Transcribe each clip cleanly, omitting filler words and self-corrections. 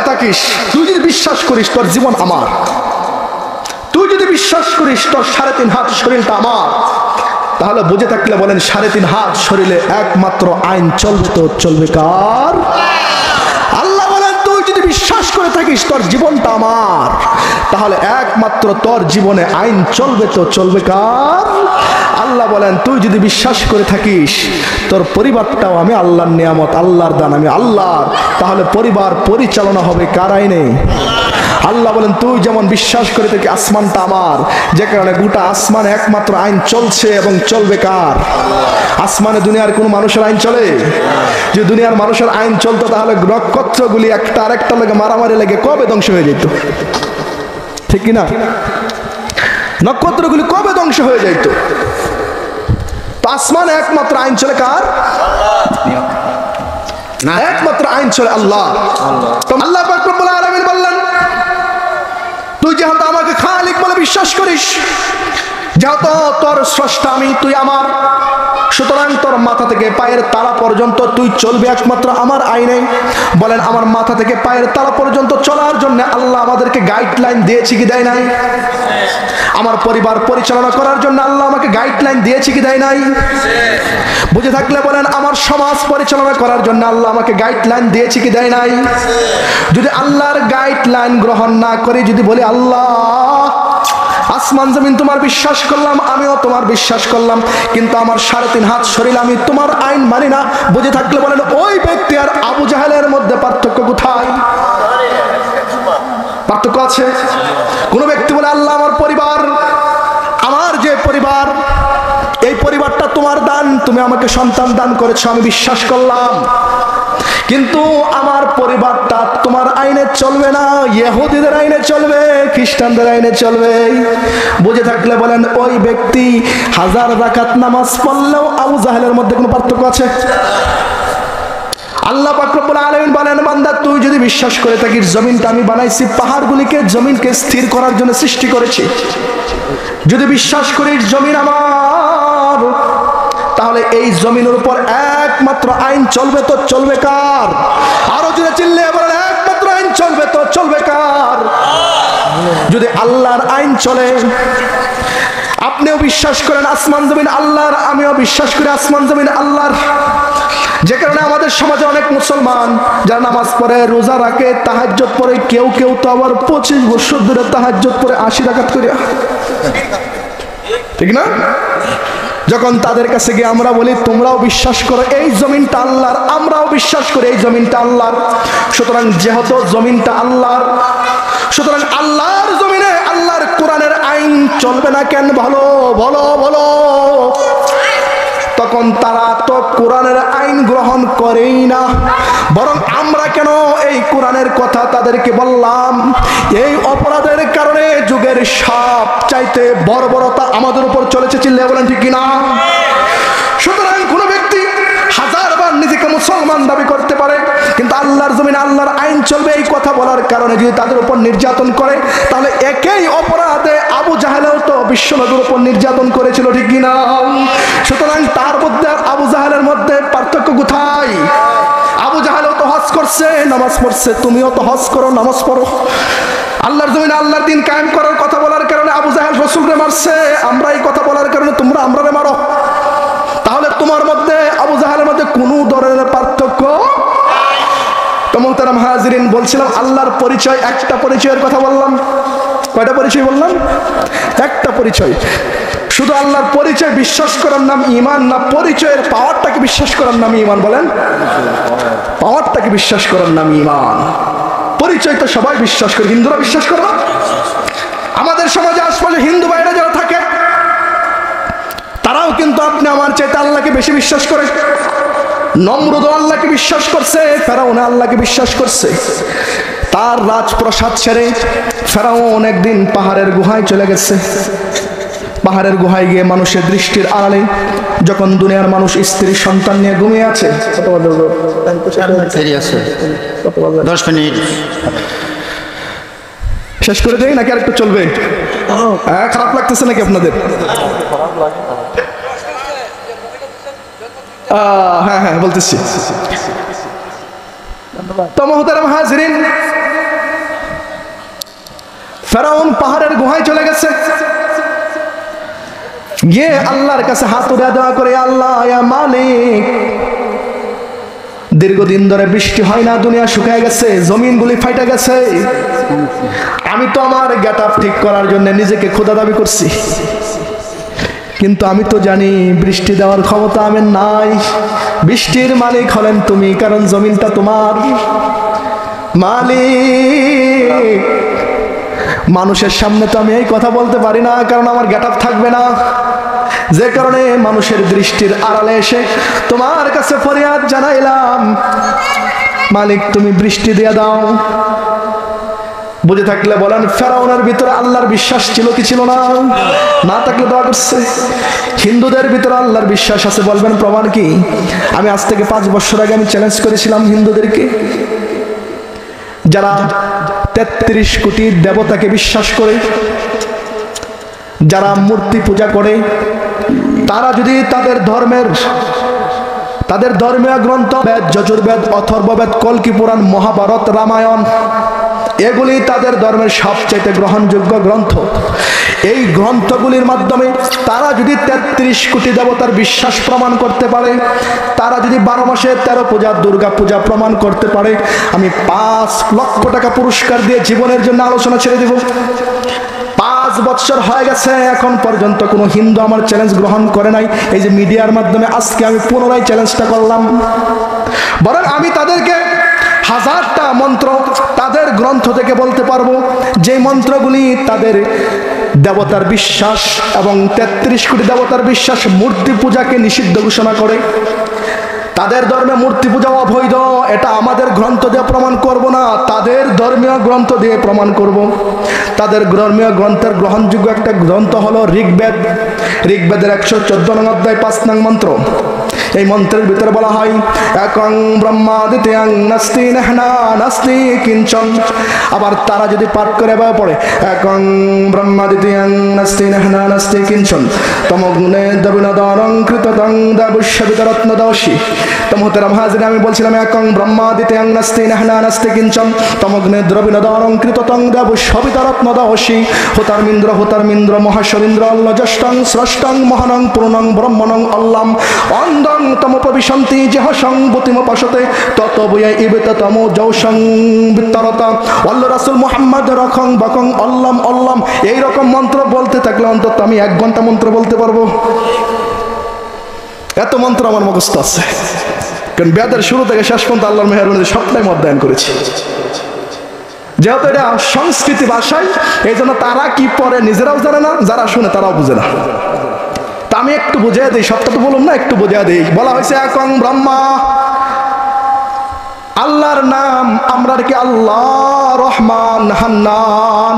থাকিস, তুই যদি বিশ্বাস করিস তোর জীবন আমার, তুই যদি বিশ্বাস করিস তোর 3.5 হাত শরীরটা আমার, তাহলে বুঝে থাকলে বলেন 3.5 হাত শরীরে একমাত্র আইন চলবে তো চলবে কার? আল্লাহ বলেন তুই যদি বিশ্বাস করে থাকিস তোর জীবনটা আমার, তাহলে একমাত্র তোর জীবনে আইন চলবে তো চলবে কার? আল্লাহ বলেন তুই যদি বিশ্বাস করে থাকিস তোর পরিবারটাও আমি আল্লাহর নিয়ামত, আল্লাহর দান, আমি আল্লাহর, তাহলে পরিবার পরিচালনা হবে কার আইনে? আল্লাহ বলেন তুই যেমন বিশ্বাস করে থাকি আসমানটা আমার, যে কারণে গোটা আসমান একমাত্র আইন চলছে এবং চলবে কার? আসমানে দুনিয়ার কোন মানুষের আইন চলে? যে দুনিয়ার মানুষের আইন চলতো তাহলে নক্ষত্রগুলি একটা আরেকটা লেগে মারামারি লেগে কবে ধ্বংস হয়ে যেত, ঠিক কিনা? নক্ষত্রগুলি কবে ধ্বংস হয়ে যেত? তো আসমানে একমাত্র আইন চলে কার? একমাত্র আইন চলে আল্লাহ। তো আল্লাহ পাক রব্বুল আলামিন বললেন তুই যেহেতু আমাকে খালিক বলে বিশ্বাস করিস, যেহেতু তোর স্রষ্টা আমি, তুই আমার, সুতরাং তোর মাথা থেকে পায়ের তালা পর্যন্ত তুই চলবে একমাত্র আমার আইনে। বলেন আমার মাথা থেকে পায়ের তালা পর্যন্ত চলার জন্য আল্লাহ আমাদেরকে গাইডলাইন দিয়েছে কি দেয় নাই? আমার পরিবার পরিচালনা করার জন্য আল্লাহ আমাকে গাইডলাইন দিয়েছে কি দেয় নাই? বুঝে থাকলে বলেন আমার সমাজ পরিচালনা করার জন্য আল্লাহ আমাকে গাইডলাইন দিয়েছে কি দেয় নাই? যদি আল্লাহর গাইডলাইন গ্রহণ না করে যদি বলি আল্লাহ আসমান জমিন তোমার বিশ্বাস করলাম, আমিও তোমার বিশ্বাস করলাম, কিন্তু আমার 3.5 হাত শরীর আমি তোমার আইন মানি না, বুঝে থাকলে বলেন ওই ব্যক্তি আর আবু জাহেলের মধ্যে পার্থক্য কোথায়? পার্থক্য আছে? কোন ব্যক্তি বলে আল্লাহ আমার পরিবার, আমার যে পরিবার, এই পরিবারটা তোমার দান, তুমি আমাকে সন্তান দান করেছো, আমি বিশ্বাস করলাম, কিন্তু আমার পরিবারটা তোমার আইনে চলবে না, ইহুদিদের আইনে চলবে, খ্রিস্টানদের আইনে চলবে। বুঝে থাকলে বলেন ওই ব্যক্তি 1000 রাকাত নামাজ পড়লেও আবু জাহেলের মধ্যে কোনো পার্থক্য আছে? আল্লাহ পাক রব্বুল আলামিন বলেন বান্দা তুই যদি বিশ্বাস করে থাকিস জমিনটা আমি বানাইছি, পাহাড়গুলিকে জমিনকে স্থির করার জন্য সৃষ্টি করেছি, যদি বিশ্বাস করিস জমিন আমার, তাহলে এই জমিনের উপর একমাত্র আইন চলবে তো চলবে কার? আরো যদি চিল্লিয়ে বলেন একমাত্র আইন চলবে তো চলবে কার? যদি আল্লাহর আইন চলে, আপনিও বিশ্বাস করেন আসমান জমিন আল্লাহর, আমিও বিশ্বাস করি আসমান জমিন আল্লাহর, যে কারণে আমাদের সমাজে অনেক মুসলমান যারা নামাজ পড়ে, রোজা রাখে, তাহাজ্জুদ পড়ে, কেউ কেউ তো আবার 25 বছর ধরে তাহাজ্জুদ পড়ে 80 রাকাত করে, ঠিক না? যখন তাদের কাছে গিয়ে আমরা বলি তোমরাও বিশ্বাস করো এই জমিনটা আল্লাহর, আমরাও বিশ্বাস করি এই জমিনটা আল্লাহর, সুতরাং যেহেতু জমিনটা আল্লাহর, সুতরাং আল্লাহর জমিনে আল্লাহর কোরআনের আইন চলবে না কেন? বলো বলো বলো। তখন তারা তো কোরআনের আইন গ্রহণ করেই না, বরং আমরা কেন এই কোরআনের কথা তাদেরকে বললাম? এই অপরাধের কারণে যুগের সব চাইতে বর্বরতা আমাদের উপর চলেছে, চিল্লিয়ে বলেন ঠিক কিনা? সুতরাং কোন ব্যক্তি 1000 বার নিজেকে মুসলমান দাবি করতে পারে, কিন্তু আল্লাহর জমিনে আল্লাহর আইন চলবে এই কথা বলার কারণে যদি তাদের উপর নির্যাতন করে, তাহলে একই অপরাধে আবু জাহেলও তো বিশ্বনবীর উপর নির্যাতন করেছিল, ঠিক কিনা? সুতরাং তার মধ্যে আর আবু জাহেলের মধ্যে পার্থক্য কোথায়? আবু জাহেলও তো হজ করছে, নামাজ পড়ছে, তুমিও তো হজ করো, নামাজ পড়ো। আল্লাহর জমিনে আল্লাহর দিন কায়েম করার কথা বলার কারণে আবু জাহেল রাসূলকে মারছে, আমরা এই কথা বলার কারণে তোমরা আমরারে মারো। তাহলে তোমার মধ্যে আবু জাহেলের মধ্যে কোনো ধরনের পার্থক্য? তো মুহতারাম হাজিরিন, বলছিলাম আল্লাহর পরিচয়, একটা পরিচয়ের কথা বললাম। কয়টা পরিচয় বললাম? একটা পরিচয়। শুধু আল্লাহর পরিচয় বিশ্বাস করার নাম ঈমান না, পরিচয়ের পাওয়ারটাকে বিশ্বাস করার নাম ঈমান? বলেন পাওয়ারটাকে বিশ্বাস করার নাম ঈমান। পরিচয় তো সবাই বিশ্বাস করে, হিন্দুরা বিশ্বাস করে না? আমাদের সমাজে আশপাশে হিন্দু ভাইরা যারা থাকে তারাও কিন্তু আপনি আমার চাইতে আল্লাহকে বেশি বিশ্বাস করে। নমরুদ আল্লাহকে বিশ্বাস করছে, ফেরাউন আল্লাহকে বিশ্বাস করছে। তার রাজপ্রাসাদ ছেড়ে ফেরাউন একদিন পাহাড়ের গুহায় চলে গেছে। পাহাড়ের গুহায় গিয়ে মানুষের দৃষ্টির আড়ালে যখন দুনিয়ার মানুষ স্ত্রী সন্তান নিয়ে ঘুমিয়ে আছে, 10 মিনিট শেষ করে দেই নাকি আর একটু চলবে? খারাপ লাগতেছে নাকি আপনাদের? হ্যাঁ হ্যাঁ বলতেছি। তো মুহতারাম হাজিরিন, ফেরাউন পাহাড়ের গুহায় চলে গেছে, গিয়ে আল্লাহর কাছে হাত উঠে দোয়া করে, আল্লাহ ইয়া মালিক, দীর্ঘদিন ধরে বৃষ্টি হয় না, দুনিয়া শুকায় গেছে, জমিনগুলি ফাইটা গেছে, আমি তো আমার গেট আপ ঠিক করার জন্য নিজেকে খোদা দাবি করছি, কিন্তু আমি তো জানি বৃষ্টি দেওয়ার ক্ষমতা আমার নাই, বৃষ্টির মালিক হলেন তুমি, কারণ জমিনটা তোমার মালিক। মানুষের সামনে তো আমি এই কথা বলতে পারি না, কারণ আমার গেট আপ থাকবে না, যে কারণে মানুষের দৃষ্টির আড়ালে এসে তোমার কাছে ফরিয়াদ জানাইলাম, মালিক তুমি বৃষ্টি দিয়ে দাও। বুঝে থাকলে বলেন, ফেরাউনের ভিতরে আল্লাহর বিশ্বাস ছিল কি ছিল না? না থাকলে দোয়া করছে। হিন্দুদের ভিতরে আল্লাহর বিশ্বাস আছে, বলবেন প্রমাণ কি? আমি আজ থেকে 5 বছর আগে আমি চ্যালেঞ্জ করেছিলাম হিন্দুদেরকে, যারা 33 কোটি দেবতাকে বিশ্বাস করে, যারা মূর্তি পূজা করে, তারা যদি তাদের ধর্মীয় গ্রন্থ বেদ, যজুর্বেদ, অথর্ববেদ, কল্কি পুরাণ, মহাভারত, রামায়ণ, এগুলি তাদের ধর্মের সবচেয়ে গ্রহণযোগ্য গ্রন্থ, এই গ্রন্থগুলির মাধ্যমে তারা যদি 33 কোটি দেবতার বিশ্বাস প্রমাণ করতে পারে, তারা যদি 12 মাসে 13 পূজা, দুর্গা পূজা প্রমাণ করতে পারে, আমি 5 লক্ষ টাকা পুরস্কার দিয়ে জীবনের জন্য আলোচনা ছেড়ে দেব। 5 বছর হয়ে গেছে, এখন পর্যন্ত কোনো হিন্দু আমার চ্যালেঞ্জ গ্রহণ করে নাই। এই যে মিডিয়ার মাধ্যমে আজকে আমি পুনরায় চ্যালেঞ্জটা করলাম। বরং আমি তাদেরকে 1000টা মন্ত্র তাদের গ্রন্থ থেকে বলতে পারবো, যে মন্ত্রগুলি তাদের দেবতার বিশ্বাস এবং 33 কোটি দেবতার বিশ্বাস, মূর্তি পূজাকে নিষিদ্ধ ঘোষণা করে। তাদের ধর্মে মূর্তি পূজা অবৈধ, এটা আমাদের গ্রন্থ দিয়ে প্রমাণ করব না, তাদের ধর্মীয় গ্রন্থ দিয়ে প্রমাণ করব। তাদের ধর্মীয় গ্রন্থের গ্রহণযোগ্য একটা গ্রন্থ হলো ঋগ্বেদ। ঋগ্বেদের 114 নং অধ্যায় 5 নং মন্ত্র। এই মন্ত্রের ভিতরে বলা হয়, একং ব্রহ্মাদিত্যং নাস্তি নাহনা নাস্তি কিঞ্চন। আবার তারা যদি পাঠ করে বা পড়ে, একং ব্রহ্মাদিত্যং নাস্তি নাহনা নাস্তি কিঞ্চন তমগ্নে দবিনদরং কৃততং দেবুষ্যবিতরত্নদশী। তো মোহতারাম হাজির, আমি বলছিলাম, একং ব্রহ্মাদিত্যং নাস্তি নাহনা নাস্তি কিঞ্চন তমগ্নে দ্রবিনদরং কৃততং দেবুষ্যবিতরত্নদশী। হোতার্মিন্দ্র মহাশরীন্দ্র অল্লজষ্টং স্রষ্টং মহানং পূর্ণং ব্রহ্মণং অল্লাম অন্ধং তমোপবিশন্তি যেহসং বুতিমোপাসতে তত বইয়া ইবেততম যৌসং বিত্তরতা অল্ল রাসূল মুহাম্মদ রখং বকং অল্লাম অল্লাম। এইরকম মন্ত্র বলতে থাকলে অন্তত আমি 1 ঘন্টা মন্ত্র বলতে পারবো। এত মন্ত্র আমার মুখস্থ আছে, কারণ বেদের শুরু থেকে শেষ পর্যন্ত আল্লাহর মেহেরবানিতে সবটাই অধ্যয়ন করেছি। যেহেতু এটা সংস্কৃতি ভাষায়, এই জন্য তারা কি পড়ে নিজেরাও জানে না, যারা শুনে তারাও বুঝে না। তা আমি একটু বুঝিয়ে দিই, সবটা তো বলুন না, একটু বুঝিয়ে দিই। বলা হয়েছে একং ব্রহ্মা, আল্লাহর নাম আমরা কি আল্লাহ, রহমান, হান্নান।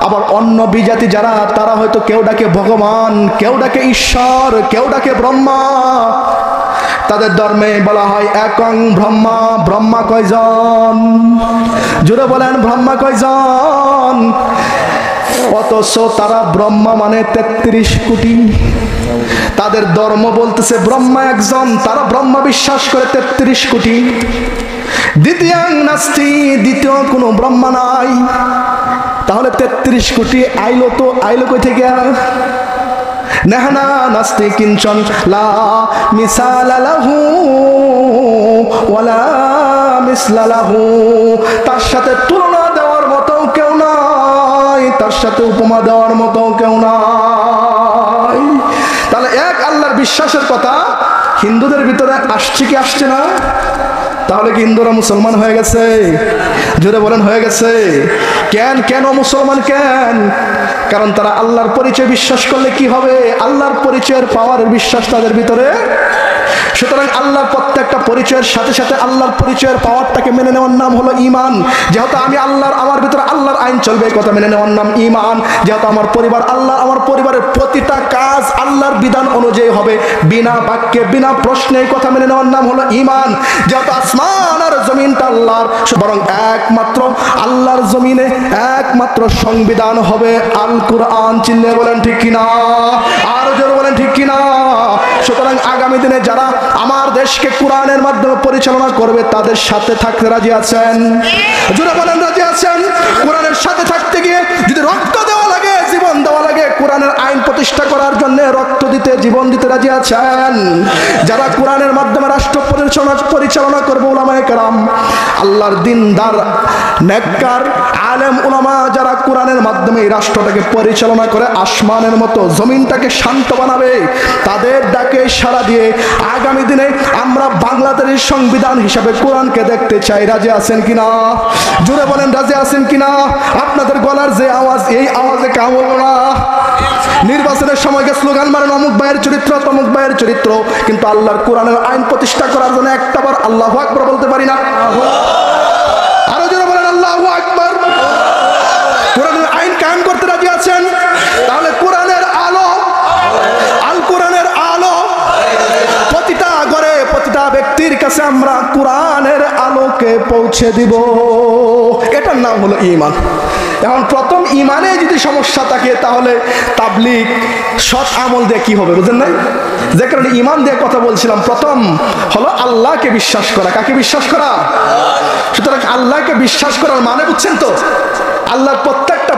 আবার অন্য বিজাতি যারা, তারা হয়তো কেউ ডাকে ভগবান, কেউ ডাকে ঈশ্বর, কেউ ডাকে ব্রহ্মা। তাদের ধর্মে বলা হয় একং ব্রহ্মা। ব্রহ্মা কয়জন? জুড়ে বলেন, ব্রহ্মা কয়জন? অথচ তারা ব্রহ্মা মানে 33 কোটি। তাদের ধর্ম বলতেছে ব্রহ্মা একজন, তারা ব্রহ্মা বিশ্বাস করে 33 কোটি। দ্বিতীয়াং নাস্তি, দ্বিতীয় কোনো ব্রহ্মা নাই। তাহলে 33 কোটি আইলো কই থেকে? নাহনা নাস্তি কিঞ্চন লা মিসালা লাহু ওয়ালা মিসলা লাহু। তার সাথে তুলনা দেওয়ার মতো কেউ নাই, তার সাথে উপমা দেওয়ার মতো কেউ নাই। তাহলে এক আল্লাহর বিশ্বাসের কথা হিন্দুদের ভিতরে আসছে কি আসছে না? তাহলে কি হিন্দুরা মুসলমান হয়ে গেছে? জোরে বলেন, হয়ে গেছে। কেন মুসলমান কেন? কারণ তারা আল্লাহর পরিচয় বিশ্বাস করলে কি হবে? আল্লাহর পরিচয়ের পাওয়ার বিশ্বাস তাদের ভিতরে। সুতরাং আল্লাহর প্রত্যেকটা পরিচয়ের সাথে সাথে আল্লাহর পরিচয়ের পাওয়ারটাকে মেনে নেওয়ার নাম হলো ঈমান। যেহেতু আমি আল্লাহর, আমার ভিতরে আল্লাহর আইন চলবে, এই কথা মেনে নেওয়ার নাম ঈমান। যেহেতু আমার পরিবার আল্লাহ, আমার পরিবারের প্রতিটা কাজ আল্লাহর বিধান অনুযায়ী হবে, বিনা বাক্যে বিনা প্রশ্নে, এই কথা মেনে নেওয়ার নাম হলো ঈমান। যেহেতু আসমান আর জমিনটা আল্লাহর, বরং একমাত্র আল্লাহর জমিনে একমাত্র একমাত্র সংবিধান হবে আল কোরআন। চিল্লে বলেন ঠিক কিনা? আরো জোরে বলেন ঠিক কিনা? সুতরাং আগামী দিনে যারা আমার দেশকে কোরআনের মাধ্যমে পরিচালনা করবে তাদের সাথে থাকতে রাজি আছেন? জোরে বলেন রাজি আছেন? কোরআনের সাথে থাকতে গিয়ে যদি রক্ত দেওয়া লাগে, জীবন দেওয়া লাগে, কোরআনের আইন প্রতিষ্ঠা করার জন্য রক্ত দিতে, জীবন দিতে রাজি আছেন? যারা কোরআনের মাধ্যমে রাষ্ট্র পরিচালনা করবে, উলামায়ে কেরাম, আল্লাহর দিনদার নেককার আলেম উলামা যারা কোরআনের মাধ্যমে এই রাষ্ট্রটাকে পরিচালনা করে আসমানের মতো জমিনটাকে শান্ত বানাবে, তাদের ডাকে সাড়া দিয়ে আগামী দিনে আমরা বাংলাদেশের সংবিধান হিসাবে কোরআনকে দেখতে চাই। রাজি আছেন কিনা? জোরে বলেন রাজি আছেন কিনা? আপনাদের গলার যে আওয়াজ, এই আওয়াজে কাম হলো না। নির্বাচনের সময়কে স্লোগান মারেন অমুক ভাইয়ের চরিত্র, তমুক ভাইয়ের চরিত্র, কিন্তু আল্লাহর কোরআনের আইন প্রতিষ্ঠা করার জন্য একটাবার আল্লাহু আকবার বলতে পারি না। আরো জোরে বলেন আল্লাহু আকবার। কোরআনের আইন কায়েম করতে রাজি আছেন? তাহলে কোরআনের আলো, আল কোরআনের আলো প্রতিটা ঘরে, প্রতিটা ব্যক্তির কাছে আমরা কোরআনের আলোকে পৌঁছে দিব। এটার নাম হলো ঈমান। এখন প্রথম ঈমানে যদি সমস্যা থাকে তাহলে তাবলীগ সৎ আমল দিয়ে কি হবে বুঝেন নাই? যে কারণে ঈমান দিয়ে কথা বলছিলাম, প্রথম হলো আল্লাহকে বিশ্বাস করা। কাকে বিশ্বাস করা? সুতরাং আল্লাহকে বিশ্বাস করার মানে বুঝছেন তো? আল্লাহর প্রত্যেকটা